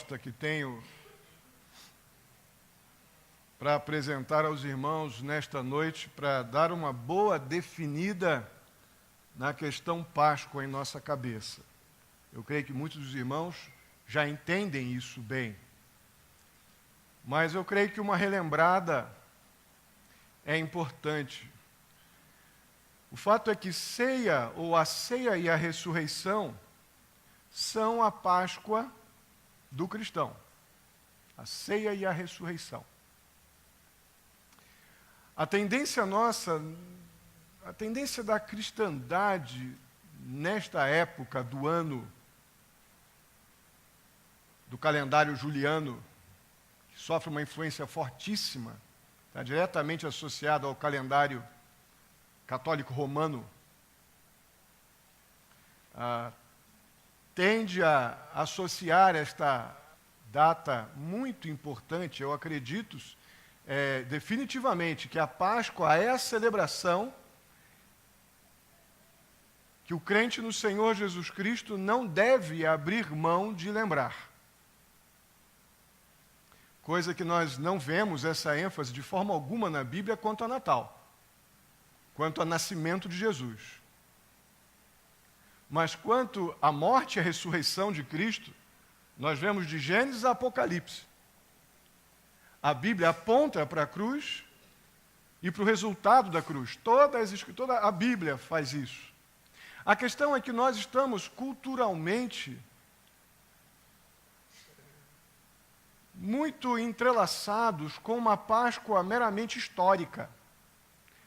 proposta que tenho para apresentar aos irmãos nesta noite, para dar uma boa definida na questão Páscoa em nossa cabeça. Eu creio que muitos dos irmãos já entendem isso bem. Mas eu creio que uma relembrada é importante. O fato é que ceia, ou a ceia e a ressurreição, são a Páscoa do cristão. A ceia e a ressurreição. A tendência nossa, a tendência da cristandade nesta época do ano, do calendário juliano, que sofre uma influência fortíssima, está diretamente associado ao calendário católico romano, tende a associar esta data muito importante, eu acredito, definitivamente, que a Páscoa é a celebração que o crente no Senhor Jesus Cristo não deve abrir mão de lembrar. Coisa que nós não vemos essa ênfase de forma alguma na Bíblia quanto a Natal, quanto ao nascimento de Jesus. Mas quanto à morte e à ressurreição de Cristo, nós vemos de Gênesis a Apocalipse. A Bíblia aponta para a cruz e para o resultado da cruz. Toda a Bíblia faz isso. A questão é que nós estamos culturalmente muito entrelaçados com uma Páscoa meramente histórica,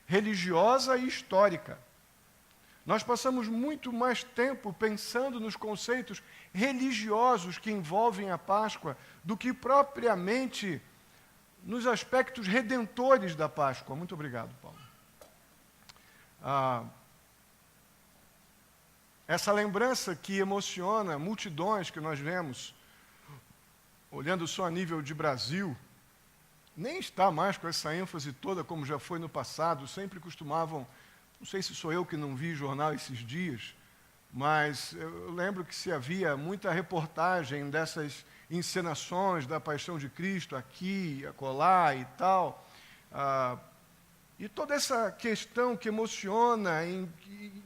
religiosa e histórica. Nós passamos muito mais tempo pensando nos conceitos religiosos que envolvem a Páscoa do que propriamente nos aspectos redentores da Páscoa. Muito obrigado, Paulo. Essa lembrança que emociona multidões que nós vemos, olhando só a nível de Brasil, nem está mais com essa ênfase toda como já foi no passado. Sempre costumavam, não sei se sou eu que não vi jornal esses dias, mas eu lembro que se havia muita reportagem dessas encenações da Paixão de Cristo aqui, acolá e tal, e toda essa questão que emociona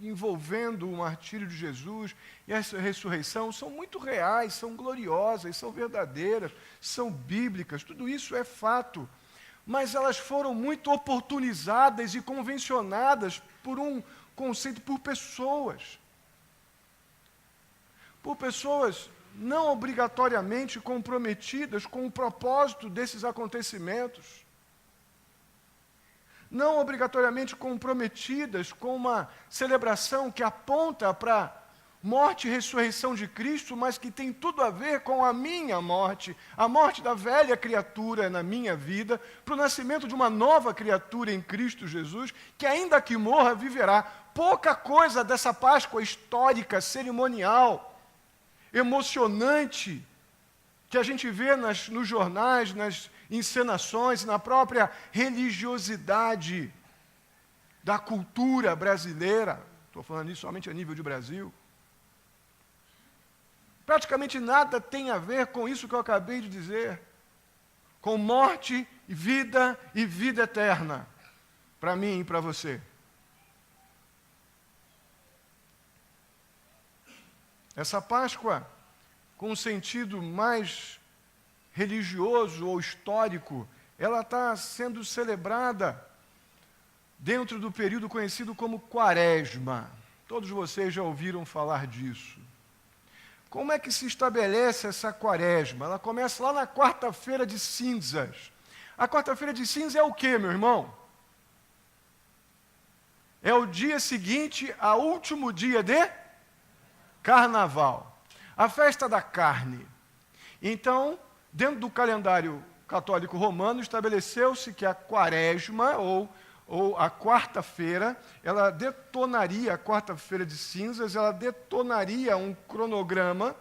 envolvendo o martírio de Jesus e essa ressurreição são muito reais, são gloriosas, são verdadeiras, são bíblicas, tudo isso é fato, mas elas foram muito oportunizadas e convencionadas por um conceito, por pessoas não obrigatoriamente comprometidas com o propósito desses acontecimentos, não obrigatoriamente comprometidas com uma celebração que aponta para a morte e ressurreição de Cristo, mas que tem tudo a ver com a minha morte, a morte da velha criatura na minha vida, para o nascimento de uma nova criatura em Cristo Jesus, que ainda que morra, viverá. Pouca coisa dessa Páscoa histórica, cerimonial, emocionante, que a gente vê nos jornais, nas encenações, na própria religiosidade da cultura brasileira, estou falando isso somente a nível de Brasil, praticamente nada tem a ver com isso que eu acabei de dizer, com morte e vida eterna, para mim e para você. Essa Páscoa, com um sentido mais religioso ou histórico, ela está sendo celebrada dentro do período conhecido como Quaresma. Todos vocês já ouviram falar disso. Como é que se estabelece essa Quaresma? Ela começa lá na quarta-feira de cinzas. A quarta-feira de cinzas é o quê, meu irmão? É o dia seguinte ao último dia de Carnaval, a festa da carne. Então, dentro do calendário católico romano, estabeleceu-se que a Quaresma, ou a quarta-feira, ela detonaria, a quarta-feira de cinzas, ela detonaria um cronograma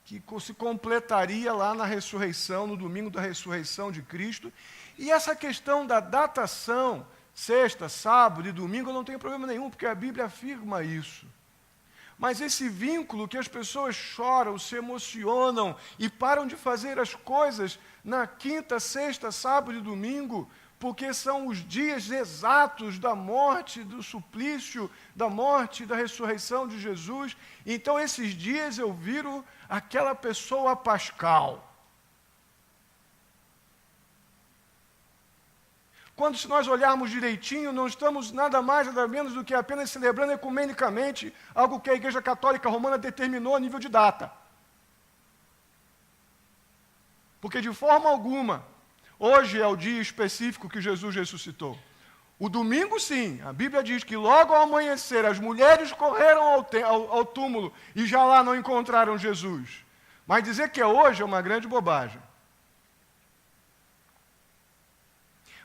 que se completaria lá na ressurreição, no domingo da ressurreição de Cristo. E essa questão da datação, sexta, sábado e domingo, eu não tenho problema nenhum, porque a Bíblia afirma isso. Mas esse vínculo que as pessoas choram, se emocionam e param de fazer as coisas na quinta, sexta, sábado e domingo, porque são os dias exatos da morte, do suplício, da morte e da ressurreição de Jesus. Então, esses dias eu viro aquela pessoa pascal. Quando, se nós olharmos direitinho, não estamos nada mais, nada menos do que apenas celebrando ecumenicamente algo que a Igreja Católica Romana determinou a nível de data. Porque, de forma alguma, hoje é o dia específico que Jesus ressuscitou. O domingo, sim, a Bíblia diz que logo ao amanhecer as mulheres correram ao túmulo e já lá não encontraram Jesus. Mas dizer que é hoje é uma grande bobagem.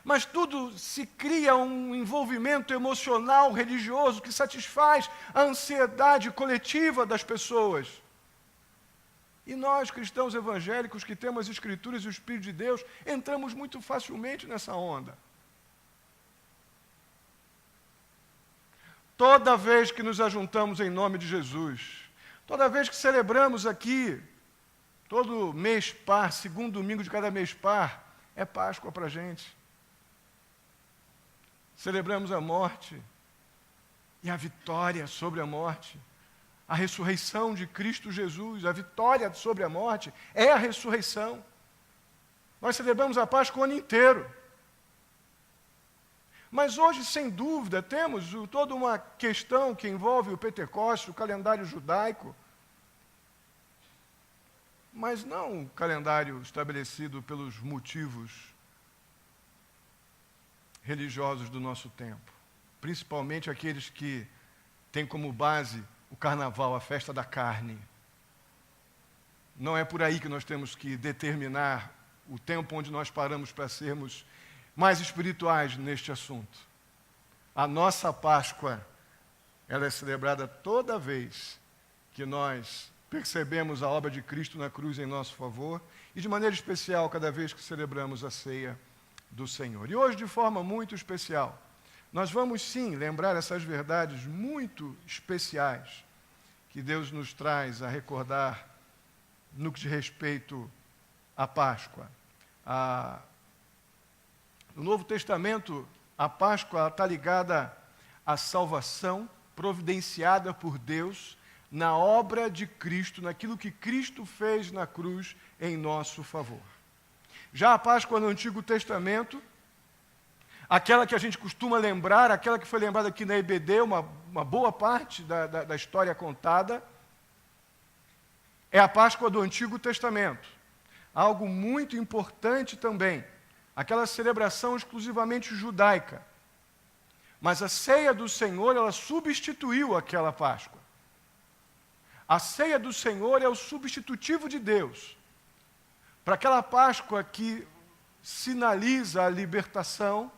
Mas tudo se cria um envolvimento emocional, religioso, que satisfaz a ansiedade coletiva das pessoas. E nós, cristãos evangélicos, que temos as Escrituras e o Espírito de Deus, entramos muito facilmente nessa onda. Toda vez que nos ajuntamos em nome de Jesus, toda vez que celebramos aqui, todo mês par, segundo domingo de cada mês par, é Páscoa para a gente. Celebramos a morte e a vitória sobre a morte. A ressurreição de Cristo Jesus, a vitória sobre a morte é a ressurreição. Nós celebramos a Páscoa o ano inteiro. Mas hoje, sem dúvida, temos toda uma questão que envolve o Pentecostes, o calendário judaico, mas não o calendário estabelecido pelos motivos religiosos do nosso tempo, principalmente aqueles que têm como base o carnaval, a festa da carne. Não é por aí que nós temos que determinar o tempo onde nós paramos para sermos mais espirituais neste assunto. A nossa Páscoa, ela é celebrada toda vez que nós percebemos a obra de Cristo na cruz em nosso favor e, de maneira especial, cada vez que celebramos a ceia do Senhor. E hoje, de forma muito especial, nós vamos sim lembrar essas verdades muito especiais que Deus nos traz a recordar no que diz respeito à Páscoa. No Novo Testamento, a Páscoa está ligada à salvação providenciada por Deus na obra de Cristo, naquilo que Cristo fez na cruz em nosso favor. Já a Páscoa no Antigo Testamento, aquela que a gente costuma lembrar, aquela que foi lembrada aqui na EBD, uma boa parte da história contada, é a Páscoa do Antigo Testamento. Algo muito importante também, aquela celebração exclusivamente judaica. Mas a ceia do Senhor, ela substituiu aquela Páscoa. A ceia do Senhor é o substitutivo de Deus para aquela Páscoa que sinaliza a libertação,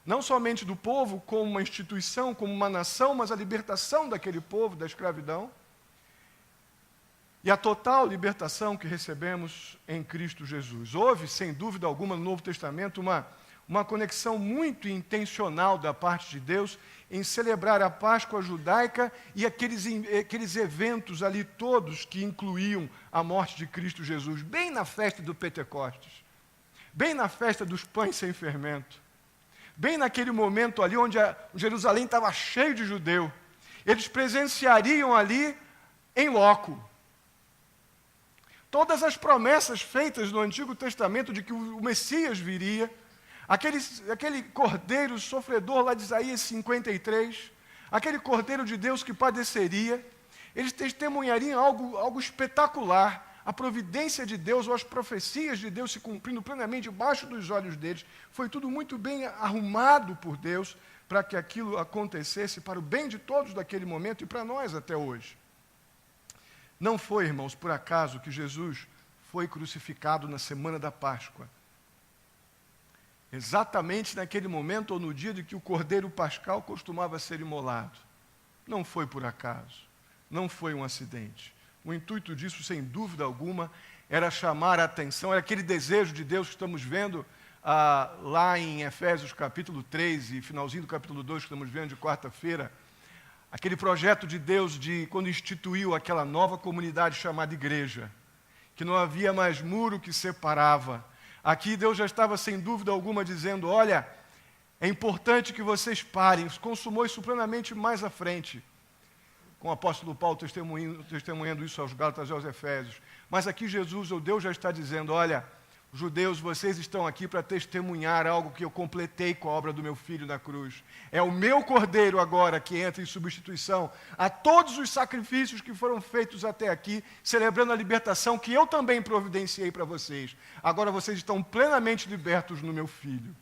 não somente do povo como uma instituição, como uma nação, mas a libertação daquele povo da escravidão e a total libertação que recebemos em Cristo Jesus. Houve, sem dúvida alguma, no Novo Testamento, uma conexão muito intencional da parte de Deus em celebrar a Páscoa judaica e aqueles eventos ali todos que incluíam a morte de Cristo Jesus, bem na festa do Pentecostes, bem na festa dos pães sem fermento, bem naquele momento ali onde Jerusalém estava cheio de judeu. Eles presenciariam ali em loco todas as promessas feitas no Antigo Testamento de que o Messias viria, aquele cordeiro sofredor lá de Isaías 53, aquele cordeiro de Deus que padeceria, eles testemunhariam algo espetacular, a providência de Deus ou as profecias de Deus se cumprindo plenamente debaixo dos olhos deles. Foi tudo muito bem arrumado por Deus para que aquilo acontecesse para o bem de todos daquele momento e para nós até hoje. Não foi, irmãos, por acaso que Jesus foi crucificado na semana da Páscoa. Exatamente naquele momento ou no dia de que o cordeiro pascal costumava ser imolado. Não foi por acaso, não foi um acidente. O intuito disso, sem dúvida alguma, era chamar a atenção, era aquele desejo de Deus que estamos vendo lá em Efésios capítulo 3 e finalzinho do capítulo 2 que estamos vendo de quarta-feira, aquele projeto de Deus de quando instituiu aquela nova comunidade chamada igreja, que não havia mais muro que separava. Aqui Deus já estava sem dúvida alguma dizendo, olha, é importante que vocês parem, consumou isso plenamente mais à frente, com o apóstolo Paulo testemunhando isso aos Gálatas e aos Efésios. Mas aqui Jesus, o Deus, já está dizendo, olha, judeus, vocês estão aqui para testemunhar algo que eu completei com a obra do meu filho na cruz. É o meu cordeiro agora que entra em substituição a todos os sacrifícios que foram feitos até aqui, celebrando a libertação que eu também providenciei para vocês. Agora vocês estão plenamente libertos no meu filho.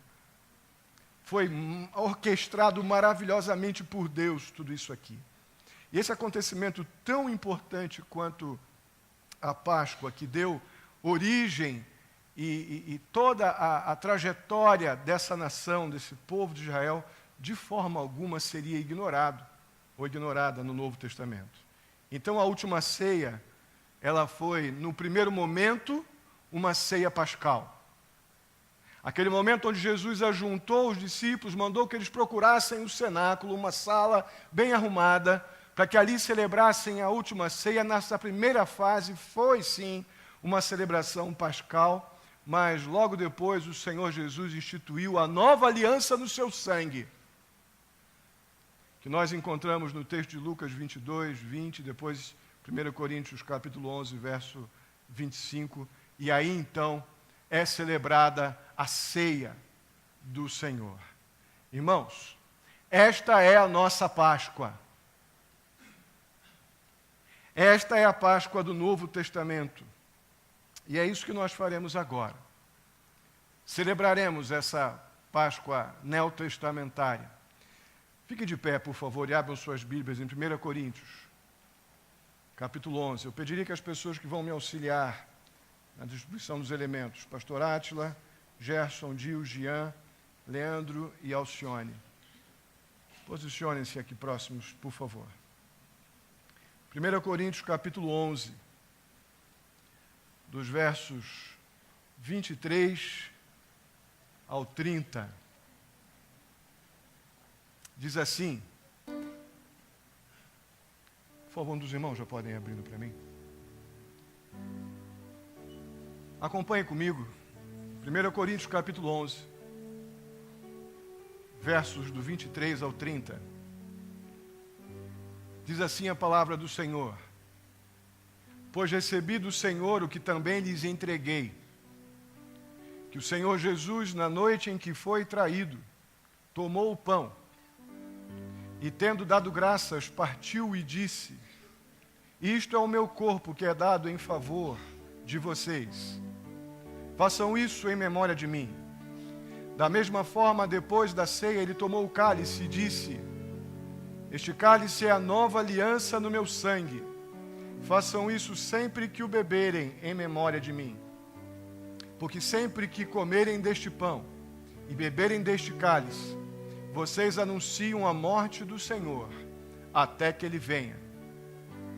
Foi orquestrado maravilhosamente por Deus tudo isso aqui. E esse acontecimento tão importante quanto a Páscoa, que deu origem e toda a trajetória dessa nação, desse povo de Israel, de forma alguma seria ignorado ou ignorada no Novo Testamento. Então a última ceia, ela foi, no primeiro momento, uma ceia pascal. Aquele momento onde Jesus ajuntou os discípulos, mandou que eles procurassem o cenáculo, uma sala bem arrumada, para que ali celebrassem a última ceia. Nessa primeira fase foi sim uma celebração pascal, mas logo depois o Senhor Jesus instituiu a nova aliança no seu sangue, que nós encontramos no texto de Lucas 22, 20, depois 1 Coríntios capítulo 11, verso 25, e aí então é celebrada a ceia do Senhor. Irmãos, esta é a nossa Páscoa. Esta é a Páscoa do Novo Testamento. E é isso que nós faremos agora. Celebraremos essa Páscoa neotestamentária. Fique de pé, por favor, e abram suas Bíblias em 1 Coríntios, capítulo 11. Eu pediria que as pessoas que vão me auxiliar na distribuição dos elementos, pastor Átila, Gerson, Dio, Jean, Leandro e Alcione, posicionem-se aqui próximos, por favor. 1 Coríntios capítulo 11, dos versos 23 ao 30, diz assim, por favor, um dos irmãos já podem abrindo para mim. Acompanhe comigo, 1 Coríntios capítulo 11, versos do 23 ao 30. Diz assim a palavra do Senhor: pois recebi do Senhor o que também lhes entreguei, que o Senhor Jesus, na noite em que foi traído, tomou o pão, e tendo dado graças, partiu e disse, isto é o meu corpo que é dado em favor de vocês. Façam isso em memória de mim. Da mesma forma, depois da ceia, ele tomou o cálice e disse, este cálice é a nova aliança no meu sangue. Façam isso sempre que o beberem em memória de mim. Porque sempre que comerem deste pão e beberem deste cálice, vocês anunciam a morte do Senhor, até que ele venha.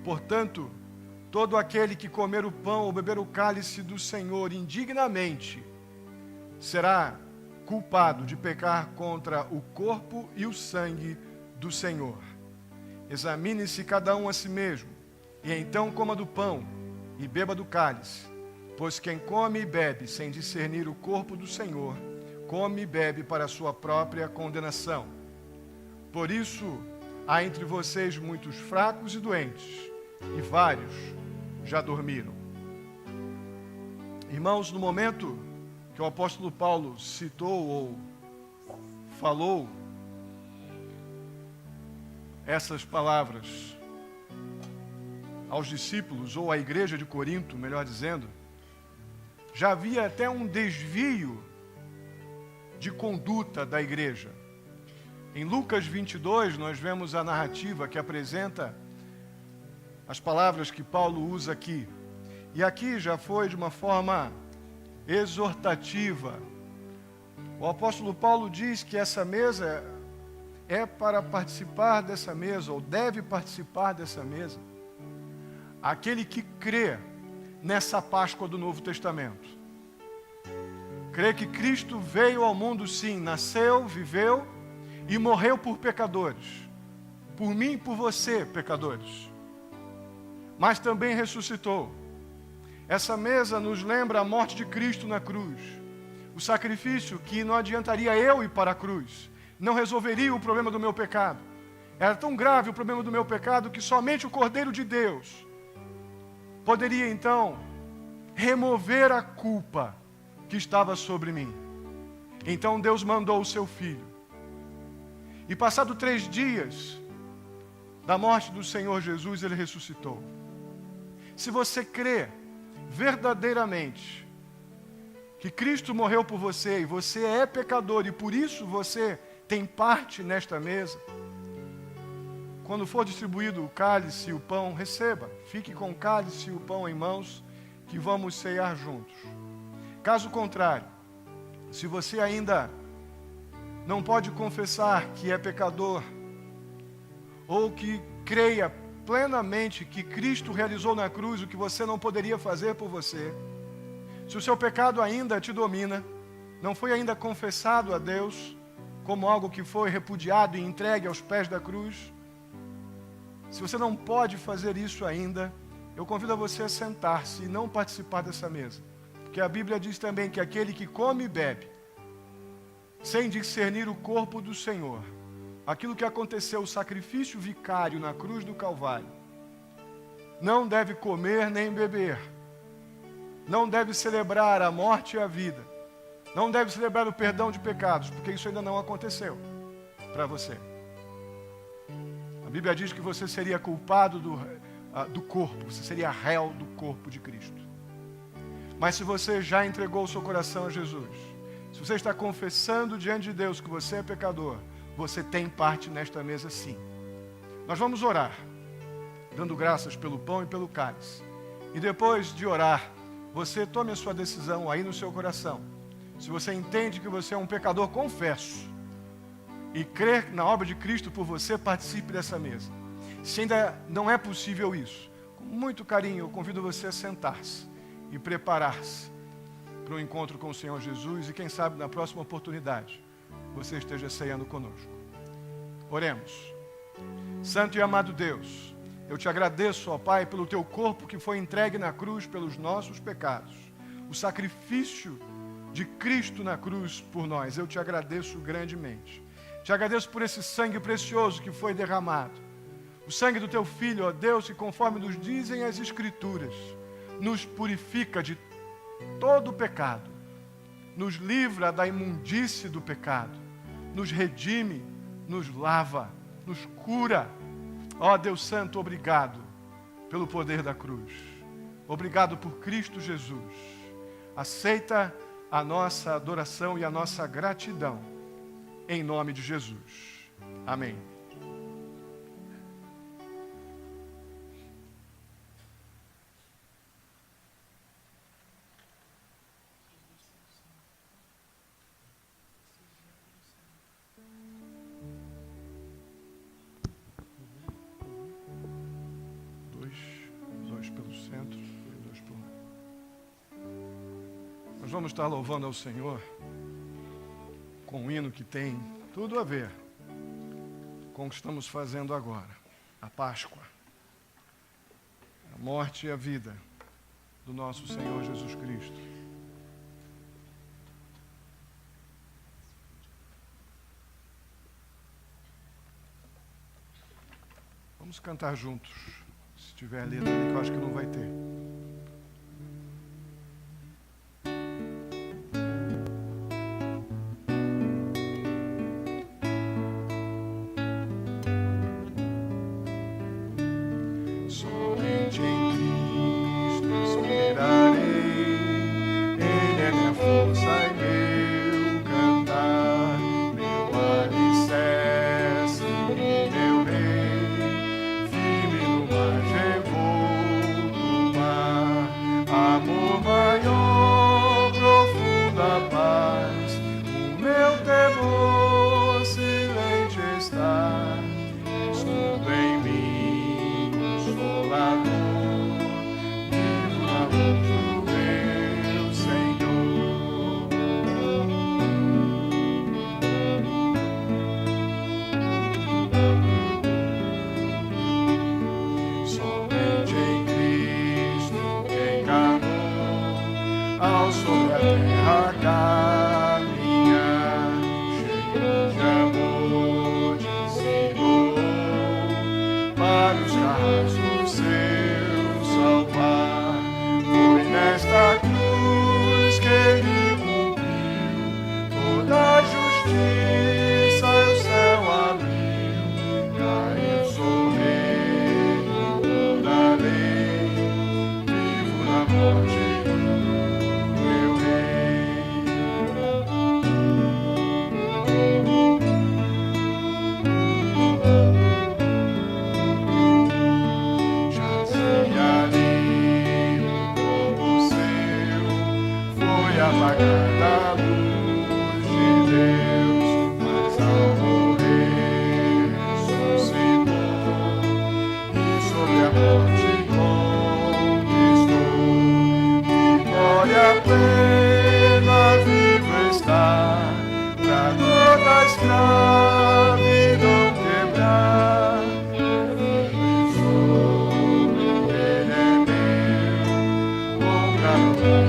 Portanto, todo aquele que comer o pão ou beber o cálice do Senhor indignamente, será culpado de pecar contra o corpo e o sangue do Senhor. Examine-se cada um a si mesmo, e então coma do pão e beba do cálice, pois quem come e bebe sem discernir o corpo do Senhor, come e bebe para a sua própria condenação. Por isso, há entre vocês muitos fracos e doentes, e vários já dormiram. Irmãos, no momento que o apóstolo Paulo citou ou falou essas palavras aos discípulos, ou à igreja de Corinto, melhor dizendo, já havia até um desvio de conduta da igreja. Em Lucas 22, nós vemos a narrativa que apresenta as palavras que Paulo usa aqui. E aqui já foi de uma forma exortativa. O apóstolo Paulo diz que essa mesa é para participar dessa mesa, ou deve participar dessa mesa, aquele que crê nessa Páscoa do Novo Testamento. Crê que Cristo veio ao mundo, sim, nasceu, viveu e morreu por pecadores. por mim e por você, pecadores, mas também ressuscitou. Essa mesa nos lembra a morte de Cristo na cruz, o sacrifício que não adiantaria eu ir para a cruz, não resolveria o problema do meu pecado. Era tão grave o problema do meu pecado que somente o Cordeiro de Deus poderia então remover a culpa que estava sobre mim. Então Deus mandou o seu Filho. E passado 3 dias da morte do Senhor Jesus, Ele ressuscitou. Se você crê verdadeiramente que Cristo morreu por você e você é pecador e por isso você tem parte nesta mesa, quando for distribuído o cálice e o pão, receba. Fique com o cálice e o pão em mãos, que vamos ceiar juntos. Caso contrário, se você ainda não pode confessar que é pecador, ou que creia plenamente que Cristo realizou na cruz o que você não poderia fazer por você, se o seu pecado ainda te domina, não foi ainda confessado a Deus como algo que foi repudiado e entregue aos pés da cruz, se você não pode fazer isso ainda, eu convido a você a sentar-se e não participar dessa mesa. Porque a Bíblia diz também que aquele que come e bebe, sem discernir o corpo do Senhor, aquilo que aconteceu, o sacrifício vicário na cruz do Calvário, não deve comer nem beber, não deve celebrar a morte e a vida, não deve celebrar o perdão de pecados, porque isso ainda não aconteceu para você. A Bíblia diz que você seria culpado do corpo, você seria réu do corpo de Cristo. Mas se você já entregou o seu coração a Jesus, se você está confessando diante de Deus que você é pecador, você tem parte nesta mesa sim. Nós vamos orar, dando graças pelo pão e pelo cálice. E depois de orar, você tome a sua decisão aí no seu coração. Se você entende que você é um pecador, confesso, e crer na obra de Cristo por você, participe dessa mesa. Se ainda não é possível isso, com muito carinho, eu convido você a sentar-se e preparar-se para um encontro com o Senhor Jesus e quem sabe na próxima oportunidade você esteja ceando conosco. Oremos. Santo e amado Deus, eu te agradeço, ó Pai, pelo teu corpo que foi entregue na cruz pelos nossos pecados, o sacrifício de Cristo na cruz por nós. Eu te agradeço grandemente. Te agradeço por esse sangue precioso que foi derramado. O sangue do teu Filho, ó Deus, que conforme nos dizem as Escrituras, nos purifica de todo o pecado, nos livra da imundície do pecado, nos redime, nos lava, nos cura. Ó Deus Santo, obrigado pelo poder da cruz. Obrigado por Cristo Jesus. Aceita a nossa adoração e a nossa gratidão. Em nome de Jesus. Amém. Dois pelo centro e 2 por... Nós vamos estar louvando ao Senhor com um hino que tem tudo a ver com o que estamos fazendo agora, a Páscoa, a morte e a vida do nosso Senhor Jesus Cristo. Vamos cantar juntos, se tiver letra ali, que eu acho que não vai ter. ao sobre a terra caminhar, cheio de amor, discípulo, para os rastros seu salvar. Foi nesta cruz que ele cumpriu toda a justiça, e o céu abriu, caiu sobre ele toda a lei, vivo na morte. Apagada a luz de Deus, mas ao morrer ressuscitou e sobre a morte conquistou. Vitória plena, vivo está, pra toda a escravidão quebrar. Ele é meu, bom caminho.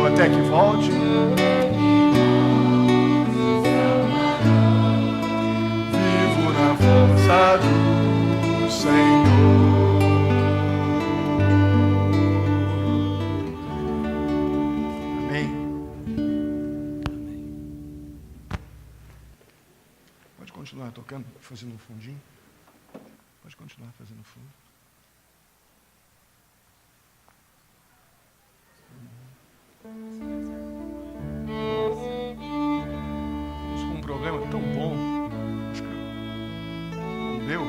Até que volte, vivo na força do Senhor. Amém. Pode continuar tocando, fazendo um fundinho. Pode continuar fazendo fundo. Estamos com um problema tão bom. Acho que não deu.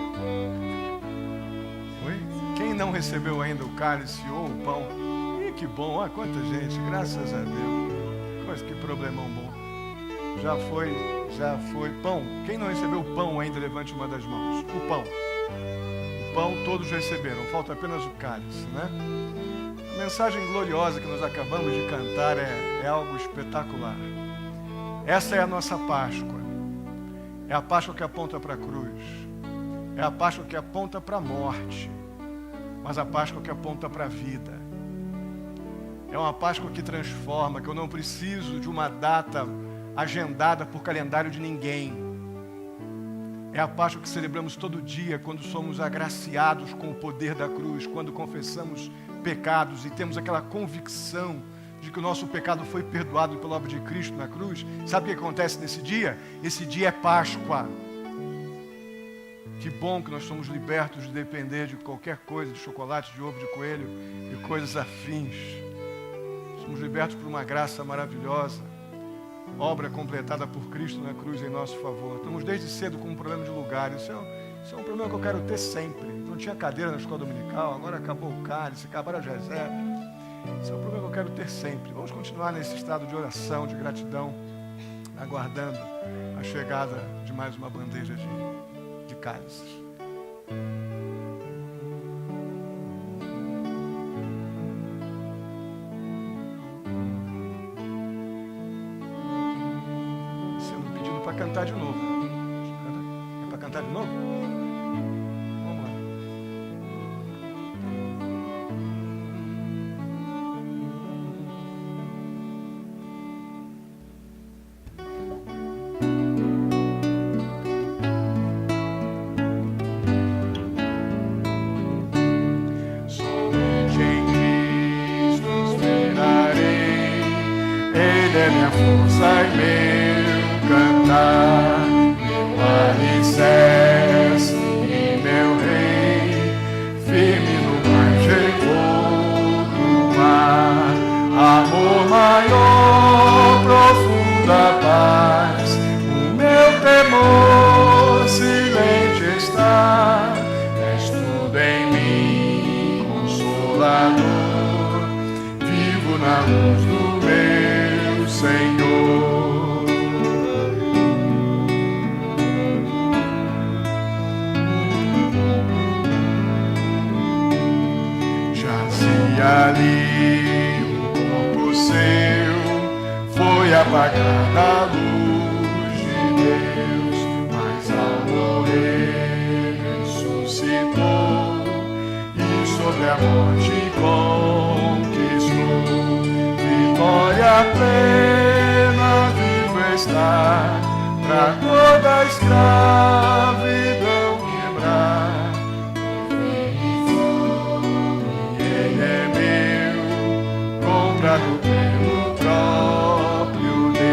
Oi? Quem não recebeu ainda o cálice ou o pão? Ih, que bom, olha quanta gente, graças a Deus. Coisa, que problemão bom. Já foi. Pão. Quem não recebeu o pão ainda, levante uma das mãos. O pão. O pão todos receberam, falta apenas o cálice, né? A mensagem gloriosa que nós acabamos de cantar é algo espetacular. Essa é a nossa Páscoa. É a Páscoa que aponta para a cruz. É a Páscoa que aponta para a morte. Mas a Páscoa que aponta para a vida. É uma Páscoa que transforma, que eu não preciso de uma data agendada por calendário de ninguém. É a Páscoa que celebramos todo dia quando somos agraciados com o poder da cruz, quando confessamos pecados e temos aquela convicção de que o nosso pecado foi perdoado pela obra de Cristo na cruz. Sabe o que acontece nesse dia? Esse dia é Páscoa. Que bom que nós somos libertos de depender de qualquer coisa, de chocolate, de ovo de coelho e coisas afins. Somos libertos por uma graça maravilhosa, obra completada por Cristo na cruz em nosso favor. Estamos desde cedo com um problema de lugar. Isso é um problema que eu quero ter sempre. Não tinha cadeira na escola dominical, agora acabou o cálice, acabaram as reservas. Esse é um problema que eu quero ter sempre. Vamos continuar nesse estado de oração, de gratidão, aguardando a chegada de mais uma bandeja de cálices. Sendo pedido para cantar de novo. É para cantar de novo? Vamos lá. força e meu cantar, meu alicerce e meu rei, firme no mais revolto mar, amor maior, profunda paz, o meu temor silente está, és tudo em mim, consolador, vivo na luz do meu Senhor. Jazia ali o corpo seu, foi apagada a luz de Deus, mas ao morrer ressuscitou e sobre a morte conquistou. Vitória plena, vivo está, pra toda a escravidão quebrar. E ele é meu, comprado pelo próprio Deus.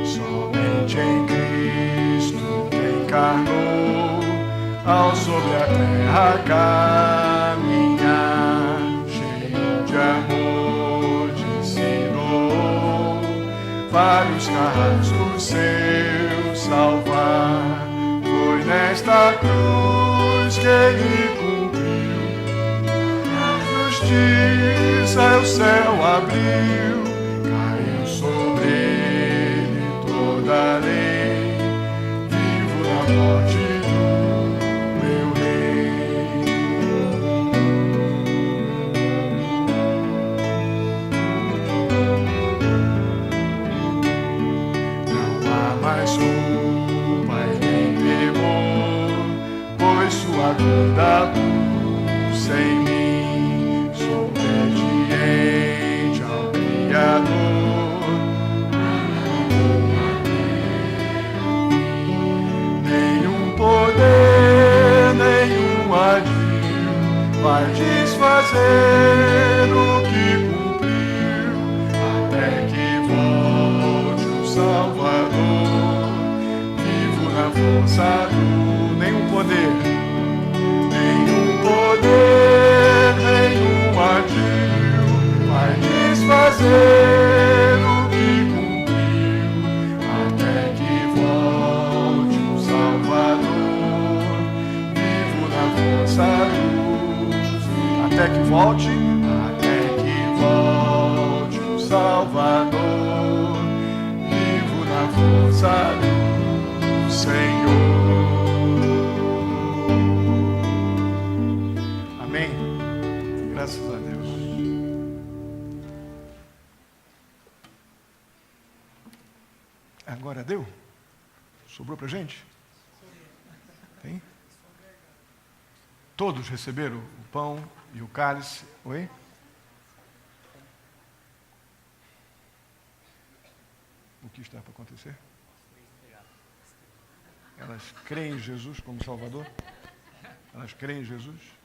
Somente em Cristo que encarnou, ao sobre a terra caminhar, cheio de amor, ensinou vários carrascos seus salvar. Foi nesta cruz que ele cumpriu, a justiça o céu abriu, caiu sobre ele toda a lei, vivo na morte do meu rei. Não há mais culpa e nem temor, pois sua vida luz em mim, sou obediente ao Criador. Nenhum poder, nenhum adio vai desfazer o que cumpriu, até que volte o Salvador, vivo na força do nenhum poder, nenhum adio vai desfazer o que cumpriu, até que volte o Salvador, vivo na força luz, até que volte o Salvador, vivo na força do Senhor. Amém. Graças a Deus. Agora deu? Sobrou pra gente? Tem? Todos receberam o pão e o cálice? Oi? O que está para acontecer? Elas creem em Jesus como Salvador? Elas creem em Jesus?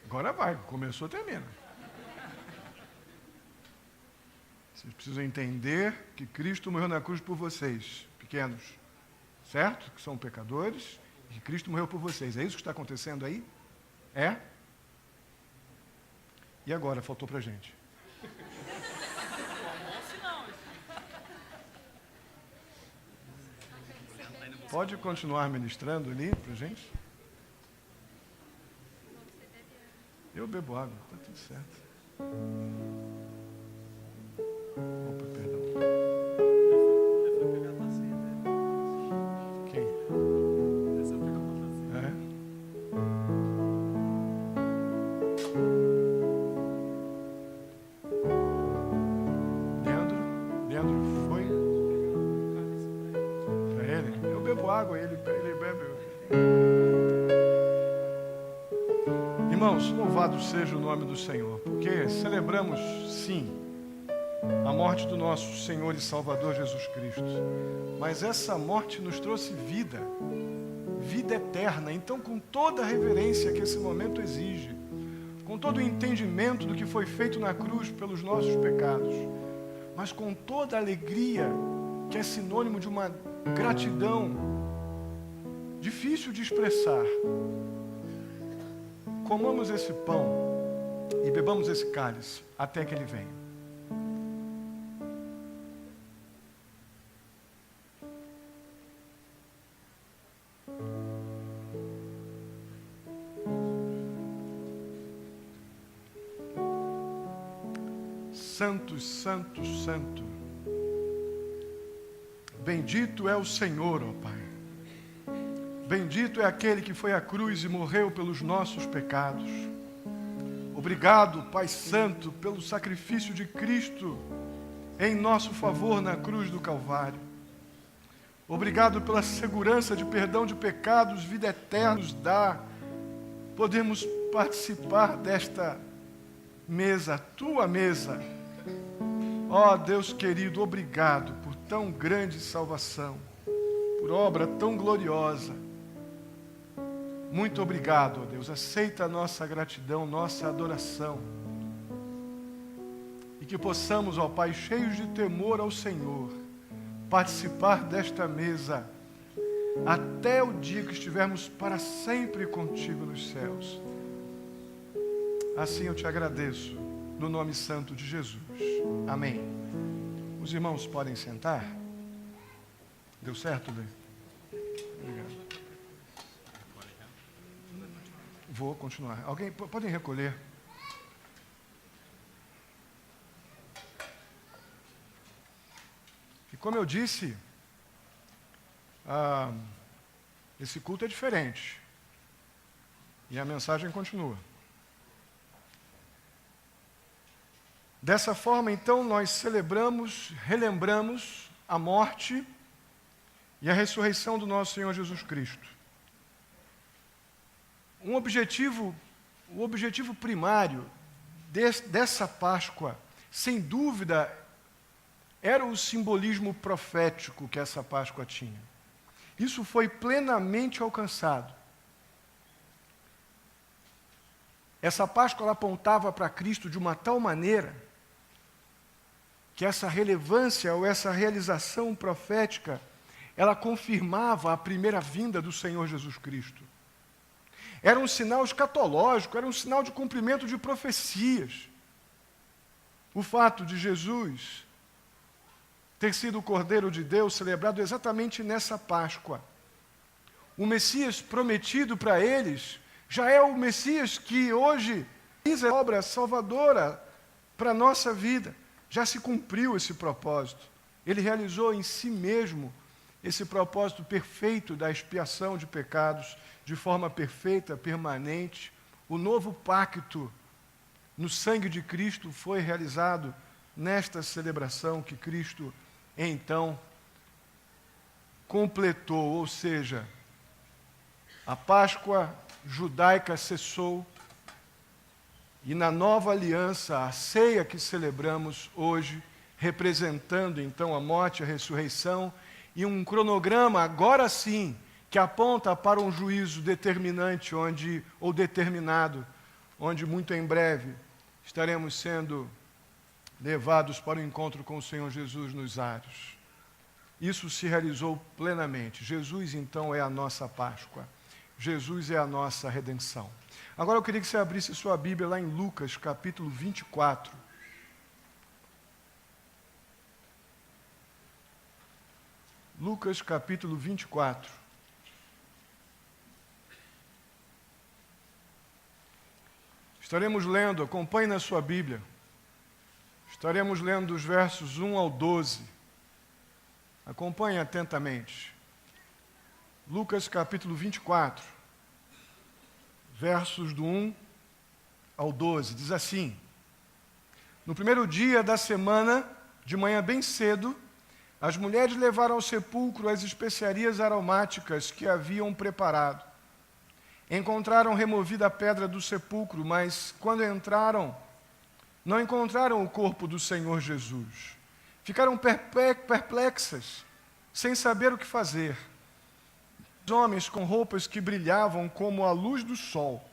Agora vai, começou, termina. Vocês precisam entender que Cristo morreu na cruz por vocês, pequenos, certo? Que são pecadores, e que Cristo morreu por vocês. É isso que está acontecendo aí? É? E agora, faltou pra gente. Pode continuar ministrando ali pra gente? Eu bebo água, tá tudo certo. Opa, perdão. Quem? É? Leandro foi? Pra ele? Eu bebo água, ele bebe. Irmãos, louvado seja o nome do Senhor, porque celebramos, sim, a morte do nosso Senhor e Salvador Jesus Cristo. Mas essa morte nos trouxe vida, vida eterna. Então, com toda a reverência que esse momento exige, com todo o entendimento do que foi feito na cruz pelos nossos pecados, mas com toda a alegria que é sinônimo de uma gratidão difícil de expressar, comamos esse pão e bebamos esse cálice até que Ele venha. Santo, santo, santo. Bendito é o Senhor, ó Pai. Bendito é aquele que foi à cruz e morreu pelos nossos pecados. Obrigado, Pai Santo, pelo sacrifício de Cristo em nosso favor na cruz do Calvário. Obrigado pela segurança de perdão de pecados, vida eterna nos dá. Podemos participar desta mesa, tua mesa. Ó Deus querido, obrigado por tão grande salvação, por obra tão gloriosa. Muito obrigado, ó Deus. Aceita a nossa gratidão, nossa adoração. E que possamos, ó Pai, cheios de temor ao Senhor, participar desta mesa até o dia que estivermos para sempre contigo nos céus. Assim eu te agradeço, no nome santo de Jesus. Amém. Os irmãos podem sentar? Deu certo, Lê? Obrigado. Vou continuar. Alguém podem recolher? E como eu disse, esse culto é diferente. E a mensagem continua. Dessa forma, então, nós celebramos, relembramos a morte e a ressurreição do nosso Senhor Jesus Cristo. O objetivo primário dessa Páscoa, sem dúvida, era o simbolismo profético que essa Páscoa tinha. Isso foi plenamente alcançado. Essa Páscoa ela apontava para Cristo de uma tal maneira que essa relevância ou essa realização profética, ela confirmava a primeira vinda do Senhor Jesus Cristo. Era um sinal escatológico, era um sinal de cumprimento de profecias. O fato de Jesus ter sido o Cordeiro de Deus celebrado exatamente nessa Páscoa. O Messias prometido para eles já é o Messias que hoje fez a obra salvadora para a nossa vida. Já se cumpriu esse propósito. Ele realizou em si mesmo esse propósito perfeito da expiação de pecados, de forma perfeita, permanente. O novo pacto no sangue de Cristo foi realizado nesta celebração que Cristo, então, completou. Ou seja, a Páscoa judaica cessou, e na nova aliança, a ceia que celebramos hoje, representando então a morte e a ressurreição, e um cronograma, agora sim, que aponta para um juízo determinante, determinado, onde muito em breve estaremos sendo levados para o encontro com o Senhor Jesus nos ares. Isso se realizou plenamente. Jesus, então, é a nossa Páscoa. Jesus é a nossa redenção. Agora eu queria que você abrisse sua Bíblia lá em Lucas, capítulo 24. Lucas, capítulo 24. Estaremos lendo, acompanhe na sua Bíblia. Estaremos lendo os versos 1 ao 12. Acompanhe atentamente. Lucas capítulo 24, versos do 1 ao 12, diz assim: No primeiro dia da semana, de manhã bem cedo, as mulheres levaram ao sepulcro as especiarias aromáticas que haviam preparado. Encontraram removida a pedra do sepulcro, mas quando entraram, não encontraram o corpo do Senhor Jesus. Ficaram perplexas, sem saber o que fazer. Os homens com roupas que brilhavam como a luz do sol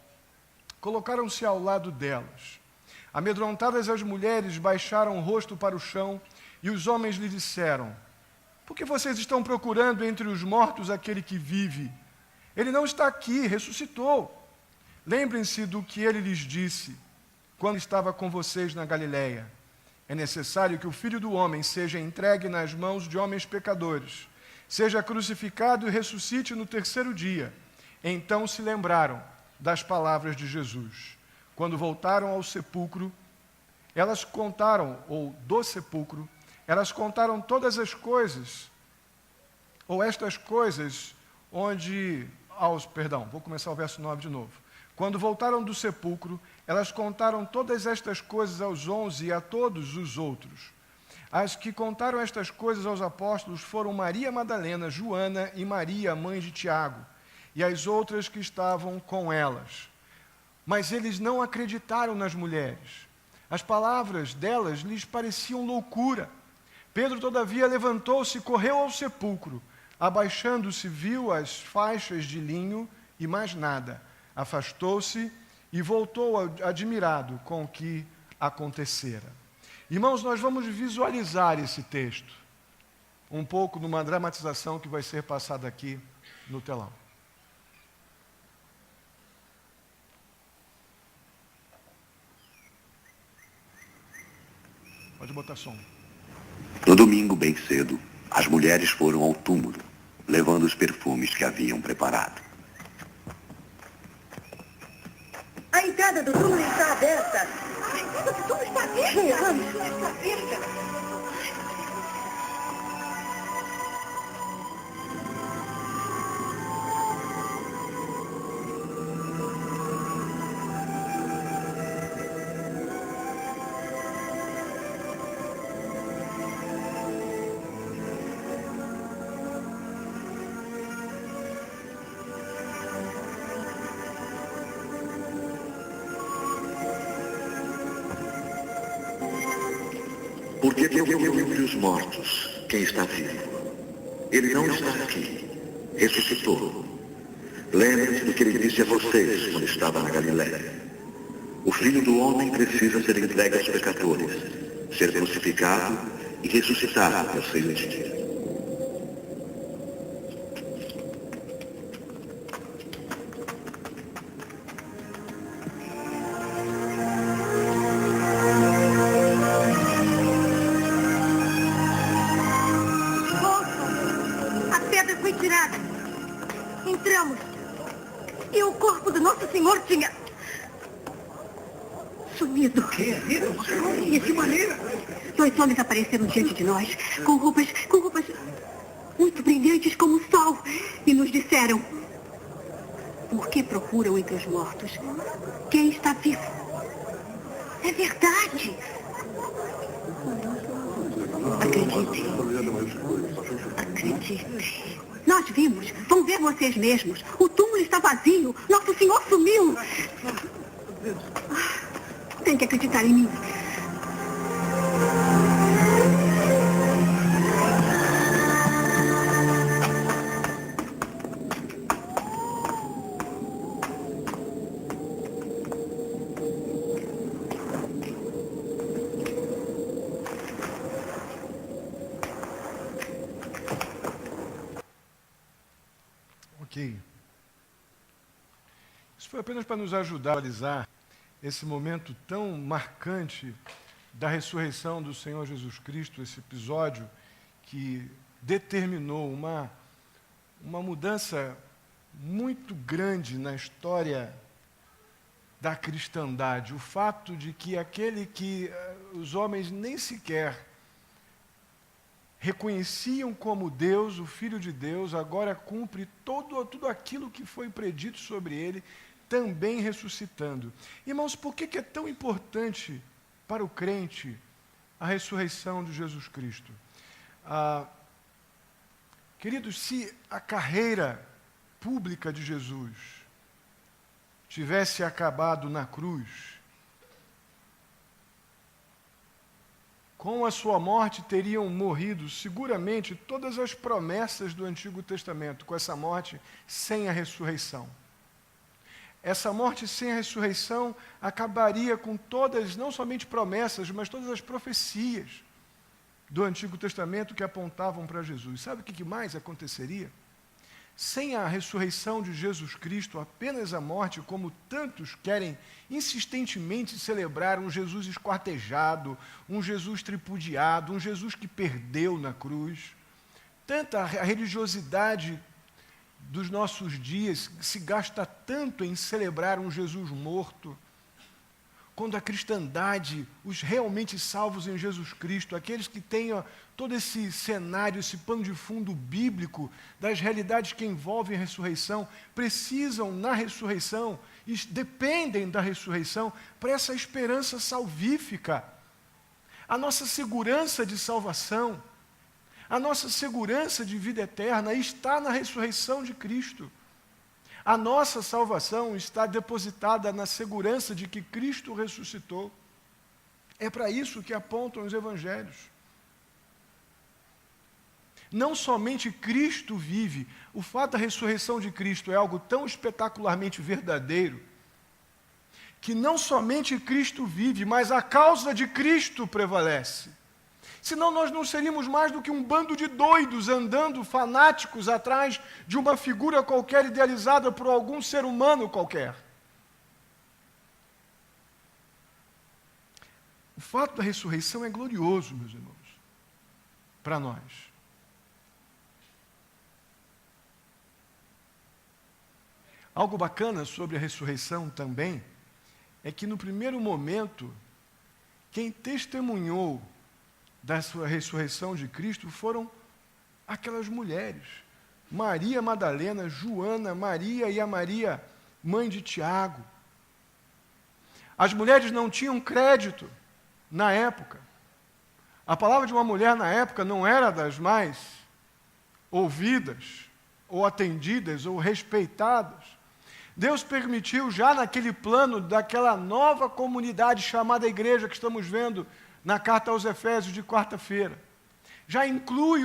colocaram-se ao lado delas. Amedrontadas, as mulheres baixaram o rosto para o chão e os homens lhe disseram: por que vocês estão procurando entre os mortos aquele que vive? Ele não está aqui, ressuscitou. Lembrem-se do que ele lhes disse quando estava com vocês na Galileia. É necessário que o Filho do Homem seja entregue nas mãos de homens pecadores, seja crucificado e ressuscite no terceiro dia. Então se lembraram das palavras de Jesus. Quando voltaram ao sepulcro, elas contaram todas as coisas, ou estas coisas, vou começar o verso 9 de novo. Quando voltaram do sepulcro, elas contaram todas estas coisas aos 11 e a todos os outros. As que contaram estas coisas aos apóstolos foram Maria Madalena, Joana e Maria, mãe de Tiago, e as outras que estavam com elas. Mas eles não acreditaram nas mulheres. As palavras delas lhes pareciam loucura. Pedro, todavia, levantou-se e correu ao sepulcro. Abaixando-se, viu as faixas de linho e mais nada. Afastou-se e voltou admirado com o que acontecera. Irmãos, nós vamos visualizar esse texto um pouco numa dramatização que vai ser passada aqui no telão. Pode botar som. No domingo, bem cedo, as mulheres foram ao túmulo, levando os perfumes que haviam preparado. A entrada do túmulo está aberta. A entrada do túmulo está aberta? Vamos. Está aberta. Porque entre os mortos, quem está vivo? Ele não está aqui. Ressuscitou. Lembre-se do que ele disse a vocês quando estava na Galileia. O Filho do Homem precisa ser entregue aos pecadores, ser crucificado e ressuscitar ao terceiro dia. Entramos. E o corpo do nosso Senhor tinha sumido. De que maneira? 2 homens apareceram diante de nós, com roupas muito brilhantes como o sol, e nos disseram: por que procuram entre os mortos quem está vivo? É verdade. Acreditem. Nós vimos. Vão ver vocês mesmos. O túmulo está vazio. Nosso Senhor sumiu. Tem que acreditar em mim. Isso foi apenas para nos ajudar a analisar esse momento tão marcante da ressurreição do Senhor Jesus Cristo, esse episódio que determinou uma mudança muito grande na história da cristandade. O fato de que aquele que os homens nem sequer reconheciam como Deus, o Filho de Deus, agora cumpre tudo aquilo que foi predito sobre ele, também ressuscitando. Irmãos, por que é tão importante para o crente a ressurreição de Jesus Cristo? Queridos, se a carreira pública de Jesus tivesse acabado na cruz, com a sua morte teriam morrido seguramente todas as promessas do Antigo Testamento, com essa morte sem a ressurreição. Essa morte sem a ressurreição acabaria com todas, não somente promessas, mas todas as profecias do Antigo Testamento que apontavam para Jesus. Sabe o que mais aconteceria? Sem a ressurreição de Jesus Cristo, apenas a morte, como tantos querem insistentemente celebrar, um Jesus esquartejado, um Jesus tripudiado, um Jesus que perdeu na cruz. Tanta a religiosidade dos nossos dias se gasta tanto em celebrar um Jesus morto, quando a cristandade, os realmente salvos em Jesus Cristo, aqueles que tenham todo esse cenário, esse pano de fundo bíblico das realidades que envolvem a ressurreição, precisam na ressurreição, dependem da ressurreição para essa esperança salvífica. A nossa segurança de salvação, a nossa segurança de vida eterna está na ressurreição de Cristo. A nossa salvação está depositada na segurança de que Cristo ressuscitou. É para isso que apontam os evangelhos. Não somente Cristo vive, o fato da ressurreição de Cristo é algo tão espetacularmente verdadeiro, que não somente Cristo vive, mas a causa de Cristo prevalece. Senão nós não seríamos mais do que um bando de doidos andando fanáticos atrás de uma figura qualquer idealizada por algum ser humano qualquer. O fato da ressurreição é glorioso, meus irmãos, para nós. Algo bacana sobre a ressurreição também é que no primeiro momento, quem testemunhou da sua ressurreição de Cristo foram aquelas mulheres, Maria Madalena, Joana, Maria e a Maria, mãe de Tiago. As mulheres não tinham crédito na época. A palavra de uma mulher na época não era das mais ouvidas, ou atendidas, ou respeitadas. Deus permitiu já naquele plano daquela nova comunidade chamada igreja que estamos vendo na carta aos Efésios de quarta-feira. Já inclui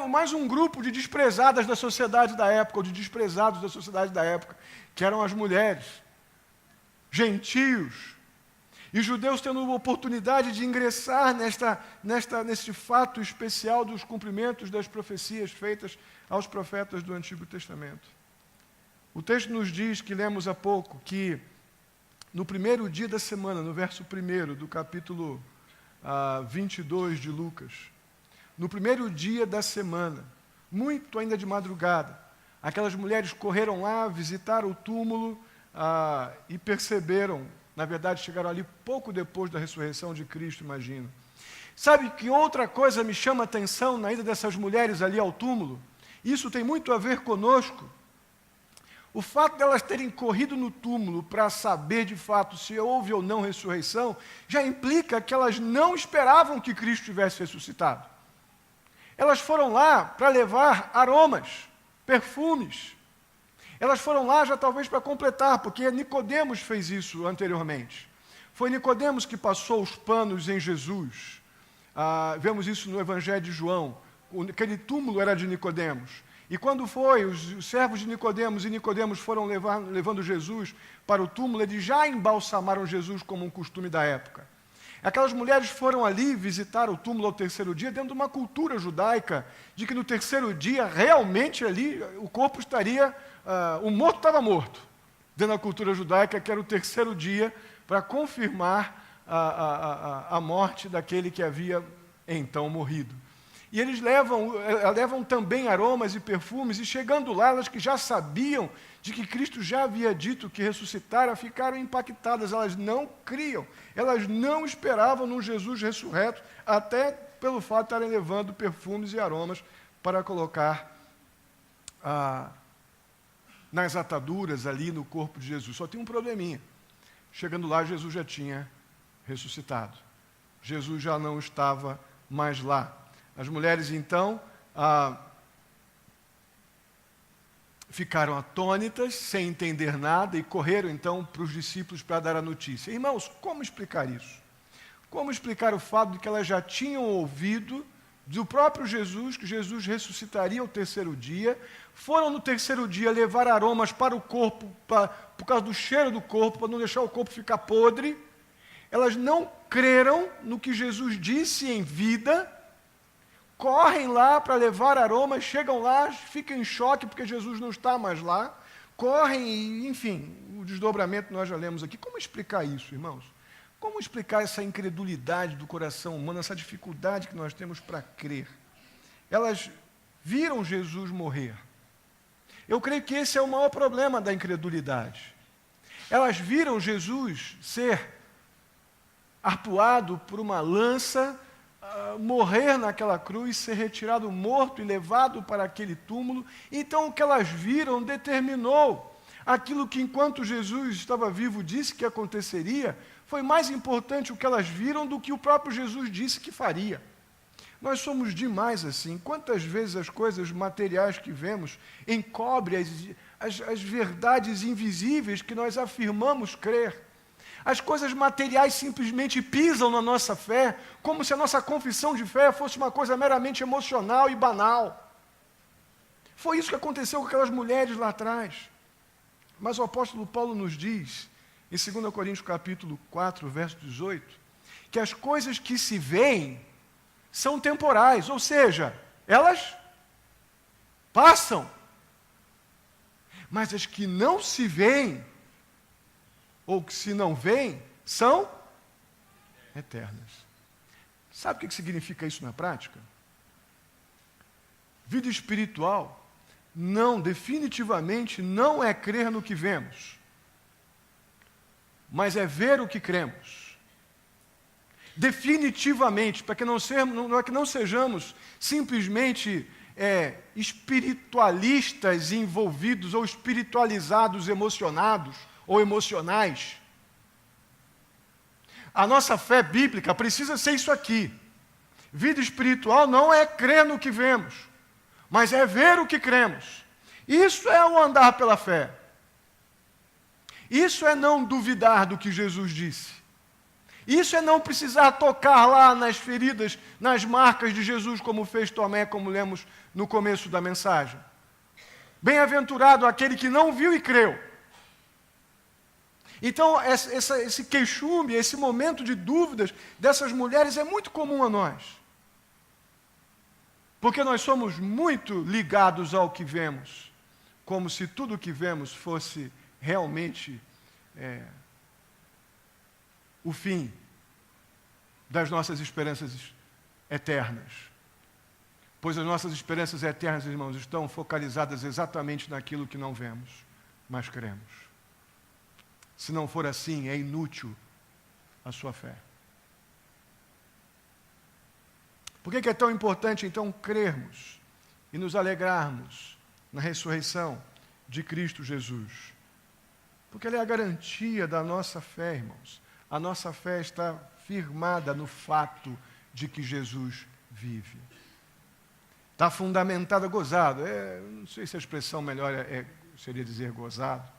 mais um grupo de desprezadas da sociedade da época, ou de desprezados da sociedade da época, que eram as mulheres, gentios, e judeus tendo a oportunidade de ingressar neste fato especial dos cumprimentos das profecias feitas aos profetas do Antigo Testamento. O texto nos diz, que lemos há pouco, que no primeiro dia da semana, no verso 1 do capítulo 22 de Lucas, no primeiro dia da semana, muito ainda de madrugada, aquelas mulheres correram lá, visitaram o túmulo e perceberam, na verdade chegaram ali pouco depois da ressurreição de Cristo, imagino. Sabe que outra coisa me chama a atenção na ida dessas mulheres ali ao túmulo? Isso tem muito a ver conosco. O fato de elas terem corrido no túmulo para saber de fato se houve ou não ressurreição, já implica que elas não esperavam que Cristo tivesse ressuscitado. Elas foram lá para levar aromas, perfumes. Elas foram lá já talvez para completar, porque Nicodemos fez isso anteriormente. Foi Nicodemos que passou os panos em Jesus. Vemos isso no Evangelho de João. Aquele túmulo era de Nicodemos. E quando foi, os servos de Nicodemos e Nicodemos foram levando Jesus para o túmulo, eles já embalsamaram Jesus como um costume da época. Aquelas mulheres foram ali visitar o túmulo ao terceiro dia, dentro de uma cultura judaica, de que no terceiro dia, realmente ali, o corpo estaria, o morto estava morto. Dentro da cultura judaica, que era o terceiro dia, para confirmar a morte daquele que havia então morrido. E eles levam também aromas e perfumes, e chegando lá, elas que já sabiam de que Cristo já havia dito que ressuscitara, ficaram impactadas, elas não criam, elas não esperavam num Jesus ressurreto, até pelo fato de estarem levando perfumes e aromas para colocar nas ataduras ali no corpo de Jesus. Só tem um probleminha. Chegando lá, Jesus já tinha ressuscitado. Jesus já não estava mais lá. As mulheres, então, ficaram atônitas, sem entender nada, e correram então para os discípulos para dar a notícia. Irmãos, como explicar isso? Como explicar o fato de que elas já tinham ouvido do próprio Jesus, que Jesus ressuscitaria ao terceiro dia, foram no terceiro dia levar aromas para o corpo, por causa do cheiro do corpo, para não deixar o corpo ficar podre. Elas não creram no que Jesus disse em vida, correm lá para levar aromas, chegam lá, ficam em choque porque Jesus não está mais lá, correm e, enfim, o desdobramento nós já lemos aqui. Como explicar isso, irmãos? Como explicar essa incredulidade do coração humano, essa dificuldade que nós temos para crer? Elas viram Jesus morrer. Eu creio que esse é o maior problema da incredulidade. Elas viram Jesus ser arpoado por uma lança, morrer naquela cruz, ser retirado morto e levado para aquele túmulo. Então o que elas viram determinou aquilo que, enquanto Jesus estava vivo, disse que aconteceria. Foi mais importante o que elas viram do que o próprio Jesus disse que faria. Nós somos demais assim. Quantas vezes as coisas materiais que vemos encobrem as verdades invisíveis que nós afirmamos crer. As coisas materiais simplesmente pisam na nossa fé, como se a nossa confissão de fé fosse uma coisa meramente emocional e banal. Foi isso que aconteceu com aquelas mulheres lá atrás. Mas o apóstolo Paulo nos diz, em 2 Coríntios capítulo 4, verso 18, que as coisas que se veem são temporais, ou seja, elas passam. Mas as que não se veem, ou que se não veem, são eternas. Sabe o que significa isso na prática? Vida espiritual definitivamente não é crer no que vemos, mas é ver o que cremos. Definitivamente, para que não sejamos simplesmente espiritualistas envolvidos ou espiritualizados, emocionados ou emocionais. A nossa fé bíblica precisa ser isso aqui. Vida espiritual não é crer no que vemos, mas é ver o que cremos. Isso é o andar pela fé. Isso é não duvidar do que Jesus disse. Isso é não precisar tocar lá nas feridas, nas marcas de Jesus, como fez Tomé, como lemos no começo da mensagem. Bem-aventurado aquele que não viu e creu. Então, esse queixume, esse momento de dúvidas dessas mulheres é muito comum a nós. Porque nós somos muito ligados ao que vemos, como se tudo o que vemos fosse realmente o fim das nossas esperanças eternas. Pois as nossas esperanças eternas, irmãos, estão focalizadas exatamente naquilo que não vemos, mas cremos. Se não for assim, é inútil a sua fé. Por que é tão importante, então, crermos e nos alegrarmos na ressurreição de Cristo Jesus? Porque ela é a garantia da nossa fé, irmãos. A nossa fé está firmada no fato de que Jesus vive. Está fundamentada, gozado. Não sei se a expressão melhor seria dizer gozado.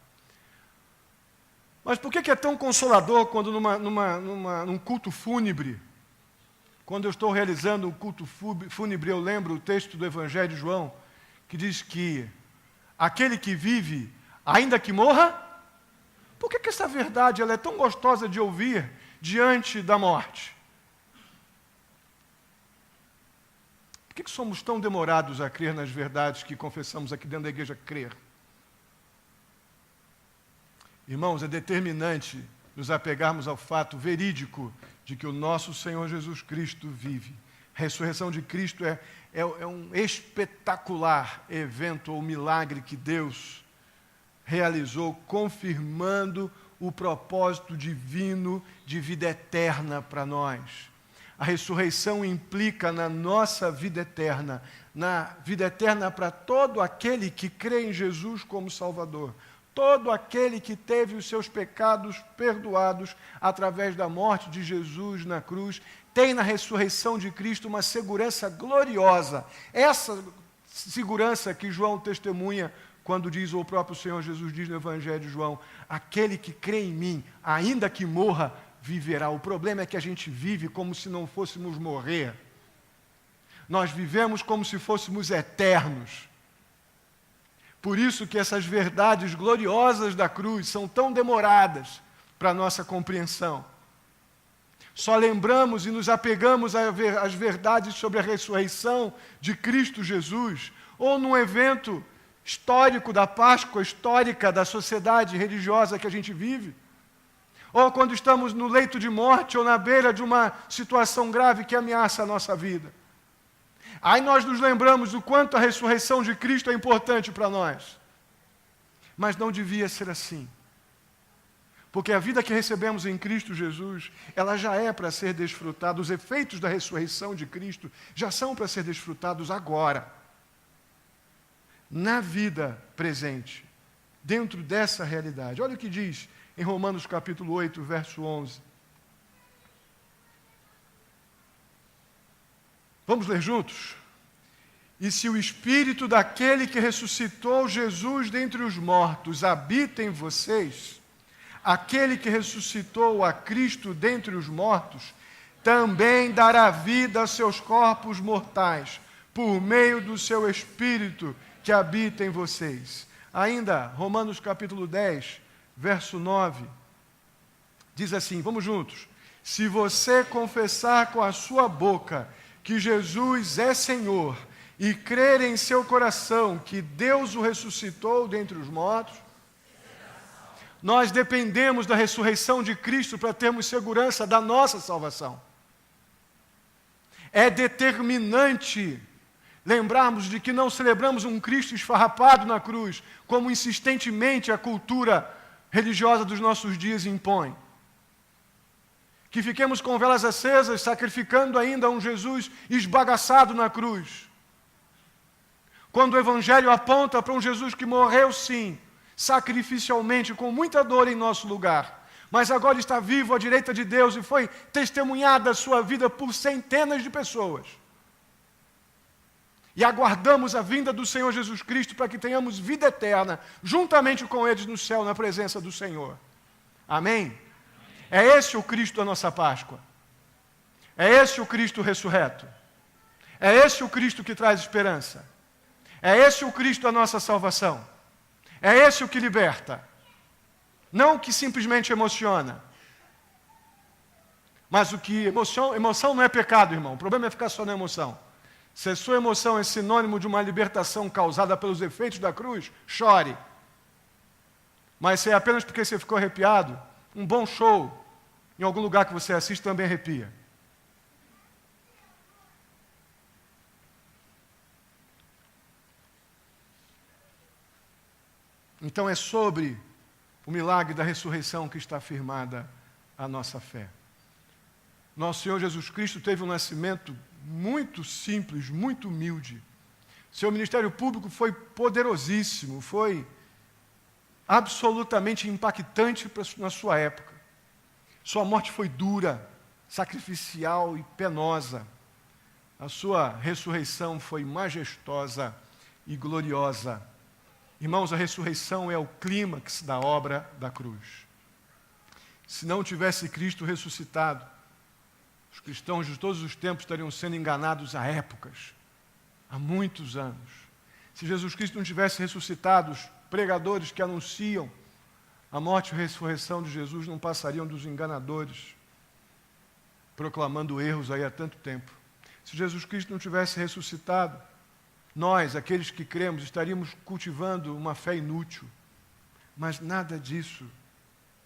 Mas por que é tão consolador quando num culto fúnebre, quando eu estou realizando um culto fúnebre, eu lembro o texto do Evangelho de João, que diz que aquele que vive, ainda que morra. Por que essa verdade ela é tão gostosa de ouvir diante da morte? Por que somos tão demorados a crer nas verdades que confessamos aqui dentro da igreja crer? Irmãos, é determinante nos apegarmos ao fato verídico de que o nosso Senhor Jesus Cristo vive. A ressurreição de Cristo é um espetacular evento ou milagre que Deus realizou, confirmando o propósito divino de vida eterna para nós. A ressurreição implica na nossa vida eterna, na vida eterna para todo aquele que crê em Jesus como Salvador. Todo aquele que teve os seus pecados perdoados através da morte de Jesus na cruz, tem na ressurreição de Cristo uma segurança gloriosa. Essa segurança que João testemunha quando diz, ou o próprio Senhor Jesus diz no Evangelho de João, aquele que crê em mim, ainda que morra, viverá. O problema é que a gente vive como se não fôssemos morrer. Nós vivemos como se fôssemos eternos. Por isso que essas verdades gloriosas da cruz são tão demoradas para a nossa compreensão. Só lembramos e nos apegamos às verdades sobre a ressurreição de Cristo Jesus, ou num evento histórico da Páscoa, histórica da sociedade religiosa que a gente vive, ou quando estamos no leito de morte ou na beira de uma situação grave que ameaça a nossa vida. Aí nós nos lembramos do quanto a ressurreição de Cristo é importante para nós. Mas não devia ser assim. Porque a vida que recebemos em Cristo Jesus, ela já é para ser desfrutada, os efeitos da ressurreição de Cristo já são para ser desfrutados agora. Na vida presente, dentro dessa realidade. Olha o que diz em Romanos capítulo 8, verso 11. Vamos ler juntos? E se o Espírito daquele que ressuscitou Jesus dentre os mortos habita em vocês, aquele que ressuscitou a Cristo dentre os mortos, também dará vida a seus corpos mortais, por meio do seu Espírito que habita em vocês. Ainda, Romanos capítulo 10, verso 9, diz assim, vamos juntos. Se você confessar com a sua boca que Jesus é Senhor e crer em seu coração que Deus o ressuscitou dentre os mortos, nós dependemos da ressurreição de Cristo para termos segurança da nossa salvação. É determinante lembrarmos de que não celebramos um Cristo esfarrapado na cruz, como insistentemente a cultura religiosa dos nossos dias impõe. Que fiquemos com velas acesas, sacrificando ainda um Jesus esbagaçado na cruz. Quando o Evangelho aponta para um Jesus que morreu, sim, sacrificialmente, com muita dor em nosso lugar, mas agora está vivo à direita de Deus e foi testemunhada a sua vida por centenas de pessoas. E aguardamos a vinda do Senhor Jesus Cristo para que tenhamos vida eterna, juntamente com eles no céu, na presença do Senhor. Amém? É esse o Cristo da nossa Páscoa. É esse o Cristo ressurreto. É esse o Cristo que traz esperança. É esse o Cristo da nossa salvação. É esse o que liberta. Não o que simplesmente emociona. Mas o que emoção não é pecado, irmão. O problema é ficar só na emoção. Se a sua emoção é sinônimo de uma libertação causada pelos efeitos da cruz, chore. Mas se é apenas porque você ficou arrepiado, um bom show em algum lugar que você assiste também arrepia. Então é sobre o milagre da ressurreição que está firmada a nossa fé. Nosso Senhor Jesus Cristo teve um nascimento muito simples, muito humilde. Seu ministério público foi poderosíssimo, foi absolutamente impactante na sua época. Sua morte foi dura, sacrificial e penosa. A sua ressurreição foi majestosa e gloriosa. Irmãos, a ressurreição é o clímax da obra da cruz. Se não tivesse Cristo ressuscitado, os cristãos de todos os tempos estariam sendo enganados há épocas, há muitos anos. Se Jesus Cristo não tivesse ressuscitado, os pregadores que anunciam a morte e a ressurreição de Jesus não passariam dos enganadores, proclamando erros aí há tanto tempo. Se Jesus Cristo não tivesse ressuscitado, nós, aqueles que cremos, estaríamos cultivando uma fé inútil. Mas nada disso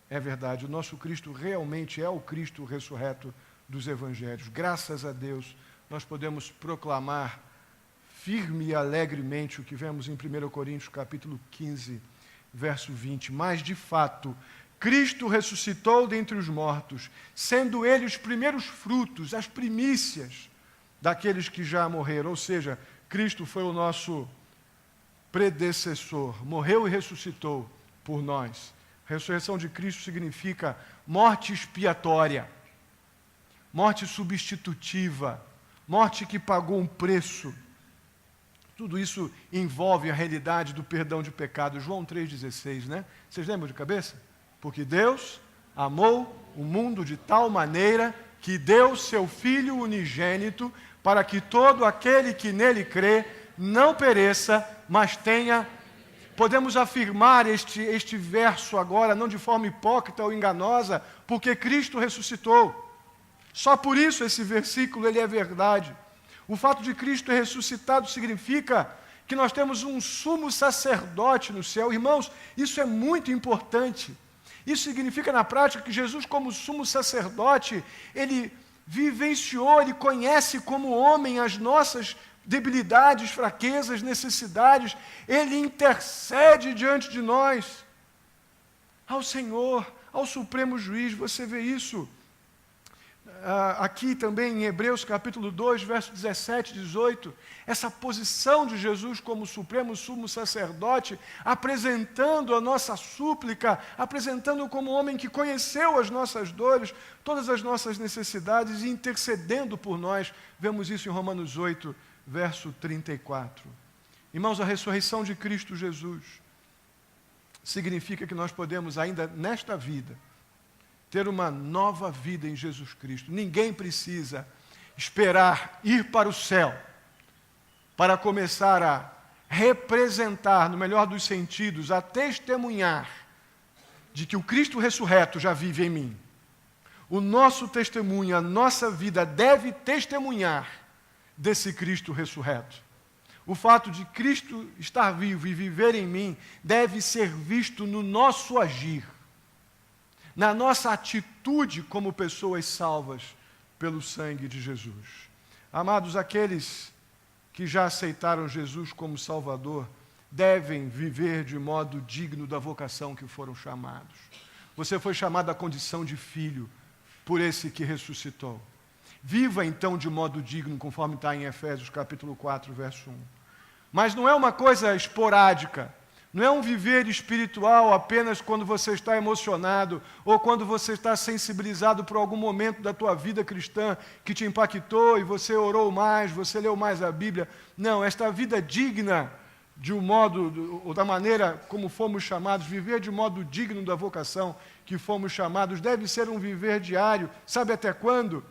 é verdade. O nosso Cristo realmente é o Cristo ressurreto dos Evangelhos. Graças a Deus, nós podemos proclamar firme e alegremente o que vemos em 1 Coríntios capítulo 15, verso 20. Mas, de fato, Cristo ressuscitou dentre os mortos, sendo Ele os primeiros frutos, as primícias daqueles que já morreram. Ou seja, Cristo foi o nosso predecessor, morreu e ressuscitou por nós. A ressurreição de Cristo significa morte expiatória, morte substitutiva, morte que pagou um preço Tudo isso envolve a realidade do perdão de pecado. João 3,16, né? Vocês lembram de cabeça? Porque Deus amou o mundo de tal maneira que deu seu Filho unigênito para que todo aquele que nele crê não pereça, mas tenha... Podemos afirmar este verso agora, não de forma hipócrita ou enganosa, porque Cristo ressuscitou. Só por isso esse versículo ele é verdade. O fato de Cristo ter ressuscitado significa que nós temos um sumo sacerdote no céu. Irmãos, isso é muito importante. Isso significa na prática que Jesus, como sumo sacerdote, ele vivenciou, ele conhece como homem as nossas debilidades, fraquezas, necessidades. Ele intercede diante de nós ao Senhor, ao Supremo Juiz. Você vê isso aqui também em Hebreus capítulo 2, verso 17 e 18, essa posição de Jesus como supremo sumo sacerdote, apresentando a nossa súplica, apresentando como homem que conheceu as nossas dores, todas as nossas necessidades e intercedendo por nós. Vemos isso em Romanos 8, verso 34. Irmãos, a ressurreição de Cristo Jesus significa que nós podemos ainda nesta vida ter uma nova vida em Jesus Cristo. Ninguém precisa esperar ir para o céu para começar a representar, no melhor dos sentidos, a testemunhar de que o Cristo ressurreto já vive em mim. O nosso testemunho, a nossa vida deve testemunhar desse Cristo ressurreto. O fato de Cristo estar vivo e viver em mim deve ser visto no nosso agir, na nossa atitude como pessoas salvas pelo sangue de Jesus. Amados, aqueles que já aceitaram Jesus como Salvador devem viver de modo digno da vocação que foram chamados. Você foi chamado à condição de filho por esse que ressuscitou. Viva então de modo digno, conforme está em Efésios capítulo 4, verso 1. Mas não é uma coisa esporádica. Não é um viver espiritual apenas quando você está emocionado ou quando você está sensibilizado por algum momento da tua vida cristã que te impactou e você orou mais, você leu mais a Bíblia. Não, esta vida digna de um modo, ou da maneira como fomos chamados, viver de modo digno da vocação que fomos chamados, deve ser um viver diário. Sabe até quando?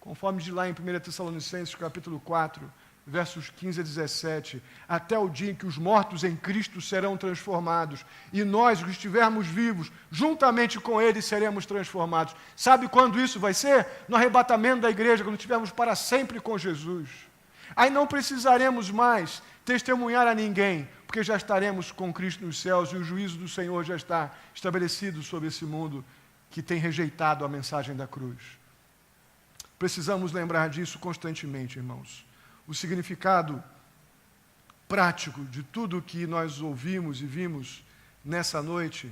Conforme diz lá em 1 Tessalonicenses capítulo 4, versos 15 a 17, até o dia em que os mortos em Cristo serão transformados, e nós, os que estivermos vivos, juntamente com eles seremos transformados. Sabe quando isso vai ser? No arrebatamento da igreja, quando estivermos para sempre com Jesus. Aí não precisaremos mais testemunhar a ninguém, porque já estaremos com Cristo nos céus, e o juízo do Senhor já está estabelecido sobre esse mundo que tem rejeitado a mensagem da cruz. Precisamos lembrar disso constantemente, irmãos. O significado prático de tudo o que nós ouvimos e vimos nessa noite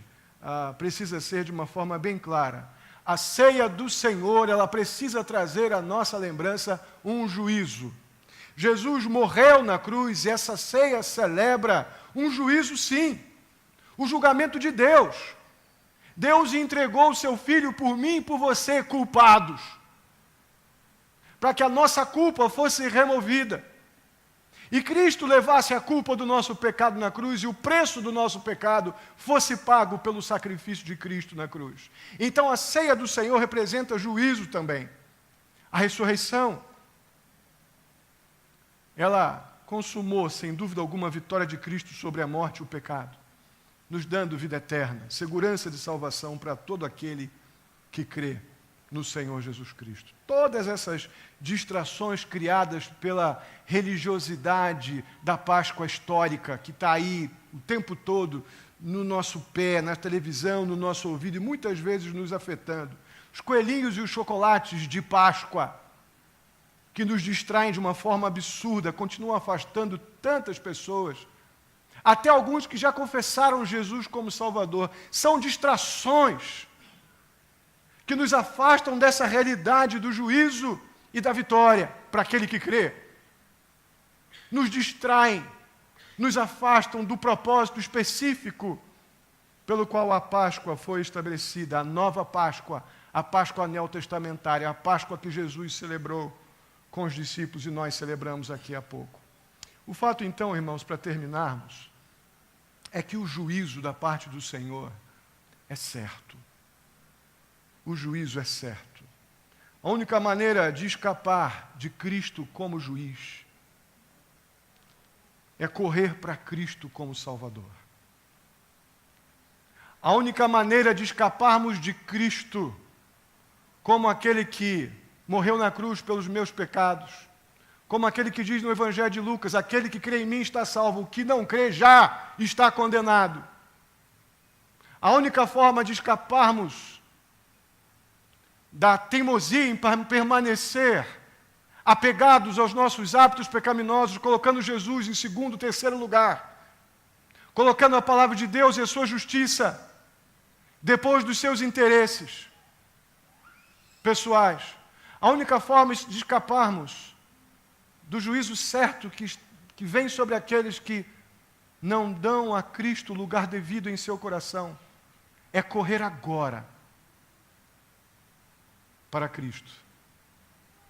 precisa ser de uma forma bem clara. A ceia do Senhor, ela precisa trazer à nossa lembrança um juízo. Jesus morreu na cruz e essa ceia celebra um juízo, sim, o julgamento de Deus. Deus entregou o seu Filho por mim e por você, culpados, para que a nossa culpa fosse removida. E Cristo levasse a culpa do nosso pecado na cruz e o preço do nosso pecado fosse pago pelo sacrifício de Cristo na cruz. Então a ceia do Senhor representa juízo também. A ressurreição, ela consumou, sem dúvida alguma, a vitória de Cristo sobre a morte e o pecado, nos dando vida eterna, segurança de salvação para todo aquele que crê no Senhor Jesus Cristo. Todas essas distrações criadas pela religiosidade da Páscoa histórica, que está aí o tempo todo no nosso pé, na televisão, no nosso ouvido, e muitas vezes nos afetando. Os coelhinhos e os chocolates de Páscoa, que nos distraem de uma forma absurda, continuam afastando tantas pessoas, até alguns que já confessaram Jesus como Salvador. São distrações que nos afastam dessa realidade do juízo e da vitória para aquele que crê. Nos distraem, nos afastam do propósito específico pelo qual a Páscoa foi estabelecida, a nova Páscoa, a Páscoa neotestamentária, a Páscoa que Jesus celebrou com os discípulos e nós celebramos aqui há pouco. O fato, então, irmãos, para terminarmos, é que o juízo da parte do Senhor é certo. O juízo é certo. A única maneira de escapar de Cristo como juiz é correr para Cristo como Salvador. A única maneira de escaparmos de Cristo como aquele que morreu na cruz pelos meus pecados, como aquele que diz no Evangelho de Lucas, aquele que crê em mim está salvo, o que não crê já está condenado. A única forma de escaparmos da teimosia em permanecer apegados aos nossos hábitos pecaminosos, colocando Jesus em segundo, terceiro lugar, colocando a palavra de Deus e a sua justiça depois dos seus interesses pessoais. A única forma de escaparmos do juízo certo que vem sobre aqueles que não dão a Cristo o lugar devido em seu coração é correr agora para Cristo,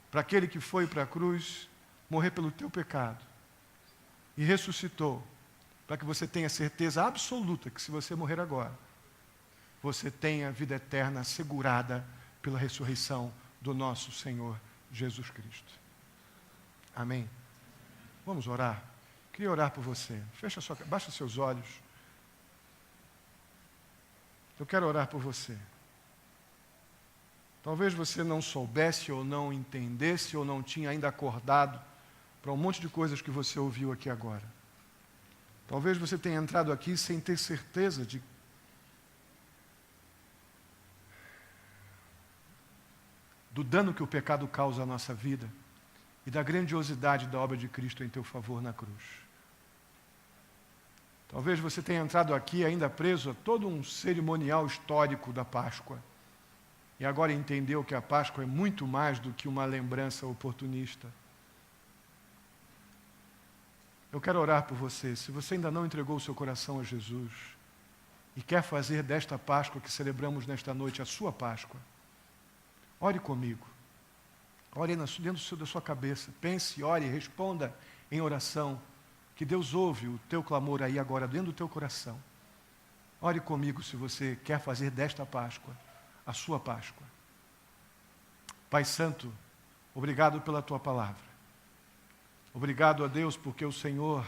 para aquele que foi para a cruz morrer pelo teu pecado e ressuscitou, para que você tenha certeza absoluta que se você morrer agora, você tenha a vida eterna assegurada pela ressurreição do nosso Senhor Jesus Cristo. Amém? Vamos orar? Queria orar por você. Baixa seus olhos. Eu quero orar por você. Talvez você não soubesse ou não entendesse ou não tinha ainda acordado para um monte de coisas que você ouviu aqui agora. Talvez você tenha entrado aqui sem ter certeza do dano que o pecado causa à nossa vida e da grandiosidade da obra de Cristo em teu favor na cruz. Talvez você tenha entrado aqui ainda preso a todo um cerimonial histórico da Páscoa e agora entendeu que a Páscoa é muito mais do que uma lembrança oportunista. Eu quero orar por você. Se você ainda não entregou o seu coração a Jesus e quer fazer desta Páscoa que celebramos nesta noite a sua Páscoa, ore comigo. Ore dentro da sua cabeça. Pense, ore, responda em oração. Que Deus ouve o teu clamor aí agora, dentro do teu coração. Ore comigo se você quer fazer desta Páscoa a sua Páscoa. Pai Santo, obrigado pela tua palavra. Obrigado a Deus porque o Senhor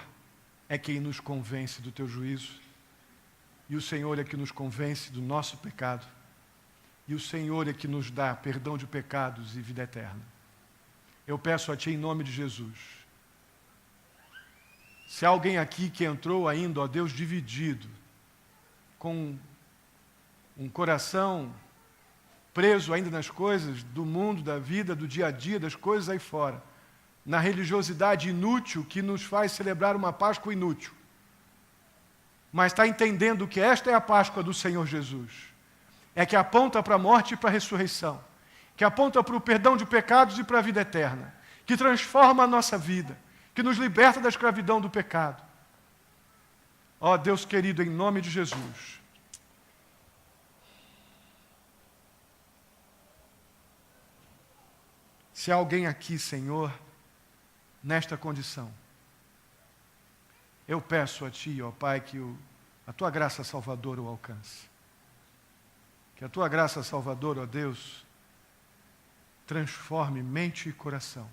é quem nos convence do teu juízo. E o Senhor é que nos convence do nosso pecado. E o Senhor é que nos dá perdão de pecados e vida eterna. Eu peço a Ti em nome de Jesus. Se há alguém aqui que entrou ainda, ó Deus, dividido, com um coração preso ainda nas coisas do mundo, da vida, do dia a dia, das coisas aí fora, na religiosidade inútil que nos faz celebrar uma Páscoa inútil, mas está entendendo que esta é a Páscoa do Senhor Jesus, é que aponta para a morte e para a ressurreição, que aponta para o perdão de pecados e para a vida eterna, que transforma a nossa vida, que nos liberta da escravidão do pecado. Ó Deus querido, em nome de Jesus, se há alguém aqui, Senhor, nesta condição, eu peço a Ti, ó Pai, que a Tua graça salvadora o alcance. Que a Tua graça salvadora, ó Deus, transforme mente e coração.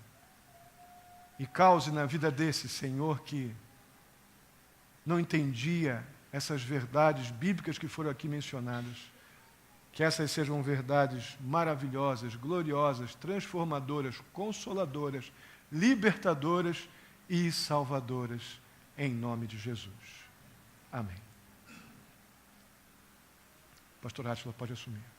E cause na vida desse Senhor que não entendia essas verdades bíblicas que foram aqui mencionadas, que essas sejam verdades maravilhosas, gloriosas, transformadoras, consoladoras, libertadoras e salvadoras, em nome de Jesus. Amém. Pastor Átila, pode assumir.